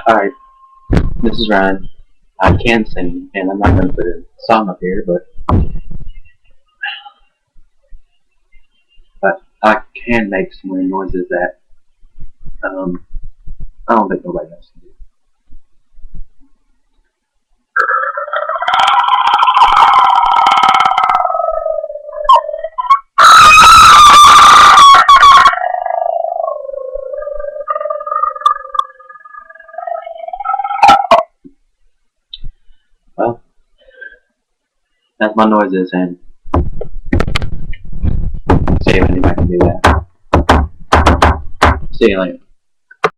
Alright, this is Ryan. I can sing, and I'm not going to put a song up here, but I can make some weird noises that I don't think nobody else can do. Well, that's my noises, and see if anybody can do that. See you later.